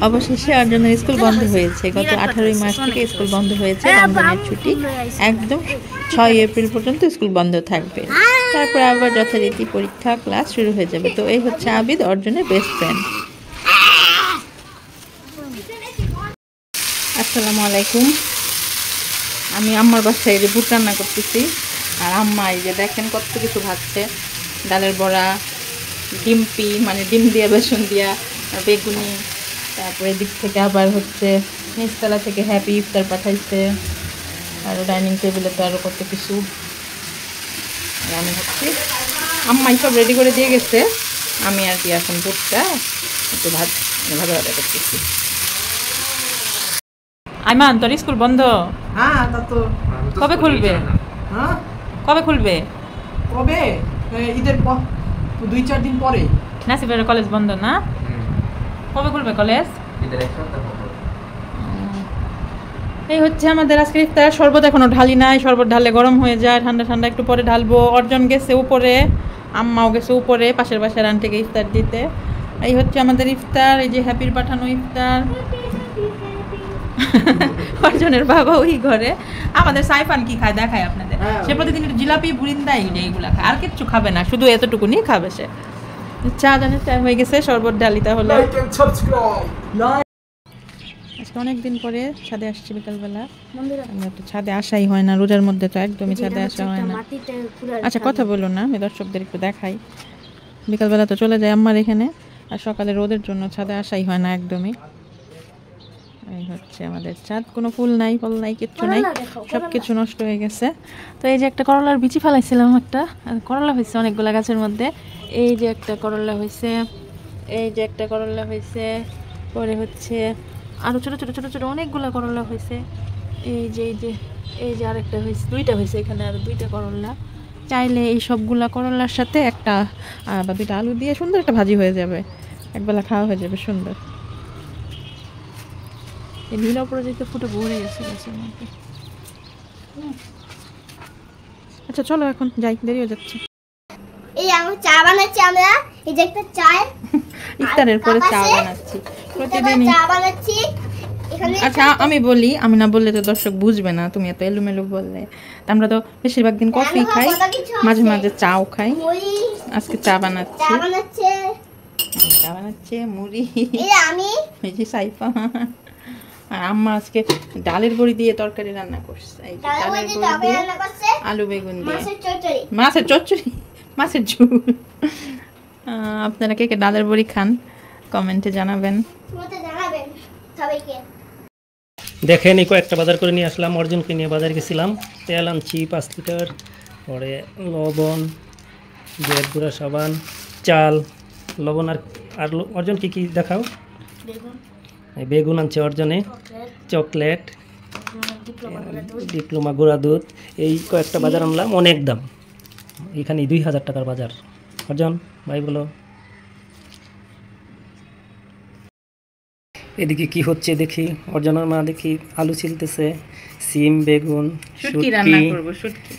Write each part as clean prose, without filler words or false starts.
অবশেষে অর্জনের স্কুল বন্ধ হয়েছে। গত 18 মার্চ থেকে স্কুল বন্ধ হয়েছে, রমজানের ছুটি। একদম 6 এপ্রিল পর্যন্ত স্কুল বন্ধ থাকবে। তারপর আবার যথারীতি পরীক্ষা ক্লাস শুরু হয়ে যাবে। তো এই হচ্ছে আবিদ, অর্জনের বেস্ট ফ্রেন্ড। আসসালামু আলাইকুম। আমি আম্মার বাসায় যে বুট রান্না করতেছি, আর আম্মা এই যে দেখেন কত কিছু ভাজছে। ডালের বড়া, ডিম্পি মানে ডিম দিয়া, বেসন দিয়া, আর বেগুনি। তারপরে এদিক থেকে আবার হচ্ছে নিচতলা থেকে হ্যাপি ইফতার পাঠাইছে। আর ডাইনিং টেবিলে তো আরও কত কিছু। আর আমি হচ্ছে আম্মাই সব রেডি করে দিয়ে গেছে। আমি আর কি এখন বুটটা একটু ভাজা ভাজা করতেছি। আইমান, তোর স্কুল বন্ধ? হ্যাঁ, তা তো কবে খুলবে? হ্যাঁ, কবে খুলবে? কবে? ঈদের 2-4 দিন পরে। নাসিবের কলেজ বন্ধ না? কবে খুলবে কলেজ? এই হচ্ছে আমাদের আজকে ইফতার। শরবত এখনো ঢালি নাই, শরবত ঢাললে গরম হয়ে যায়, ঠান্ডা ঠান্ডা একটু পরে ঢালবো। অর্জন গেছে উপরে, আম্মাও গেছে উপরে পাশের বাসার আন্টিকে ইফতার দিতে। এই হচ্ছে আমাদের ইফতার, এই যে হ্যাপির পাঠানো ইফতার। অর্জনের বাবা ওই ঘরে। আমাদের সাইফান কি খায় দেখায় আপনাদের। সে প্রতিদিন জিলাপি বুরিন্দা এইগুলা খায়, আর কিচ্ছু খাবে না, শুধু এতটুকুনি খাবে সে। চা জানের টাইম হয়ে গেছে, শরবত ডালি তাহলে। আজকে অনেকদিন পরে ছাদে আসছি বিকালবেলা। আমরা তো ছাদে আসাই হয় না, রোজার মধ্যে তো একদমই ছাদে আসা হয় না। আচ্ছা কথা বলো না, আমি দর্শকদের একটু দেখাই। বিকালবেলা তো চলে যায় আম্মার এখানে, আর সকালে রোদের জন্য ছাদে আসাই হয় না একদমই। এই হচ্ছে আমাদের ছাদ, কোনো ফুল নাই, ফল নাই, কিচ্ছু নাই, সব কিছু নষ্ট হয়ে গেছে। তো এই যে একটা করলার বিচি ফেলাইছিলাম, একটা করলা হয়েছে অনেকগুলা গাছের মধ্যে। এই যে একটা করলা হয়েছে, এই যে একটা করলা হয়েছে, পরে হচ্ছে আরও ছোটো ছোটো ছোটো ছোটো অনেকগুলো করলা হয়েছে। এই যে এই যে এই যে আরেকটা হয়েছে, 2টা হয়েছে এখানে, আরও 2টা করলা। চাইলে এই সবগুলা করলার সাথে একটা বা 2টা আলু দিয়ে সুন্দর একটা ভাজি হয়ে যাবে, একবেলা খাওয়া হয়ে যাবে সুন্দর। এই নীলা প্রজেক্টে ফুটে ভরে গেছে গাছের মধ্যে। আচ্ছা চলো এখন যাই, দেরি হয়ে যাচ্ছে। এই আমি চা বানাচ্ছি, আমরা এই যে একটা চা ইফতারের পরে চা বানাচ্ছি প্রতিদিন চা বানাচ্ছি এখানে। আচ্ছা আমি বলি, আমি না বললে তো দর্শক বুঝবে না, তুমি এত এলোমেলো বললে। আমরা তো বেশিরভাগ দিন কফি খাই, মাঝে মাঝে চাও খাই। আজকে চা বানাচ্ছি, চা বানাচ্ছে মুড়ি। আমি এই যে সাইফা আর আম্মা আজকে ডালের বড়ি দিয়ে তরকারি রান্না করছে। এই যে ডালের বড়ি দিয়ে আলু বেগুন দিয়ে মাছের চচ্চড়ি, মাছের ঝোল। আপনারা কে কে ডালের বড়ি খান কমেন্টে জানাবেন। দেখেন এই কয়েকটা বাজার করে নিয়ে আসলাম। অর্জনকে নিয়ে বাজার গেছিলাম। তেল আনছি 5 লিটার, পরে লবণ, জের গুঁড়া, সাবান, চাল, লবণ। আর অর্জন কি কি দেখাও? বেগুন আনছে অর্জনে, চকলেট, ডিপ্লোমা গুঁড়া দুধ। এই কয়েকটা বাজার আনলাম, অনেক দাম। এখানে 2000 টাকার বাজার। অর্জন ভাই বলো। এদিকে কি হচ্ছে দেখি। অর্জনের মা দেখি আলু ছিলতেছে, সিম, বেগুন, শুটকি রান্না করব। শুটকি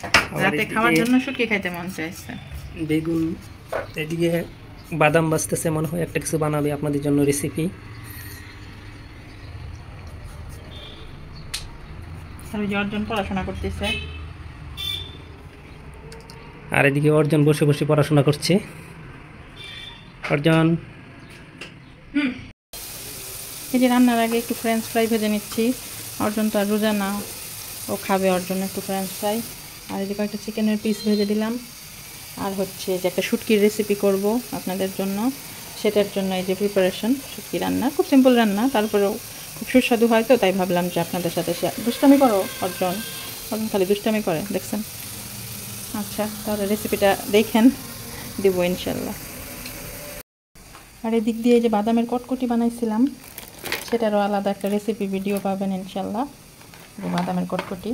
রাতে খাওয়ার জন্য শুটকি খাইতে মন চাইছে। বেগুন, এদিকে বাদাম বাজতেছে, মনে হয় একটা কিছু বানাবে আপনাদের জন্য রেসিপি। আর যে অর্জন পড়াশোনা করতেছে, আর এদিকে অর্জন বসে বসে পড়াশোনা করছে। অর্জন এই যে রান্নার আগে একটু ফ্রেঞ্চ ফ্রাই ভেজে নিচ্ছি। অর্জন তো আর রোজা না, ও খাবে, ওর জন্য একটু ফ্রেঞ্চ ফ্রাই। আর এদিকে একটা চিকেনের পিস ভেজে দিলাম। আর হচ্ছে যে একটা শুটকির রেসিপি করব আপনাদের জন্য, সেটার জন্য এই যে প্রিপারেশন। শুটকি রান্না খুব সিম্পল রান্না, তারপরেও খুব সুস্বাদু হয়, তো তাই ভাবলাম যে আপনাদের সাথে দুষ্টামি করো। অর্জন খালি দুষ্টামি করে, দেখছেন। আচ্ছা তাহলে রেসিপিটা দেখেন, দেবো ইনশাল্লাহ। আর এদিক দিয়ে যে বাদামের কটকটি বানাইছিলাম, সেটারও আলাদা একটা রেসিপি ভিডিও পাবেন ইনশাল্লাহ। বাদামের কটকটি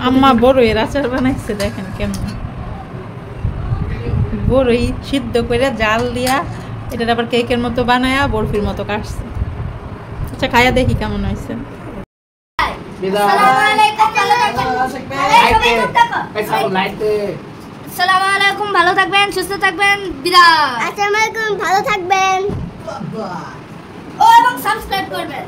আম্মা বড়ইয়ের আচার বানাইছে, দেখেন কেমন বড়ই সিদ্ধ করে জাল দিয়া এটা আবার কেকের মতো বানায়া বরফির মতো কাটছে। আচ্ছা খাইয়া দেখি কেমন হয়েছে। আসসালামু আলাইকুম, ভালো থাকবেন, সুস্থ থাকবেন, বিদায়। আসসালামু আলাইকুম, ভালো থাকবেন ও এবং সাবস্ক্রাইব করবেন।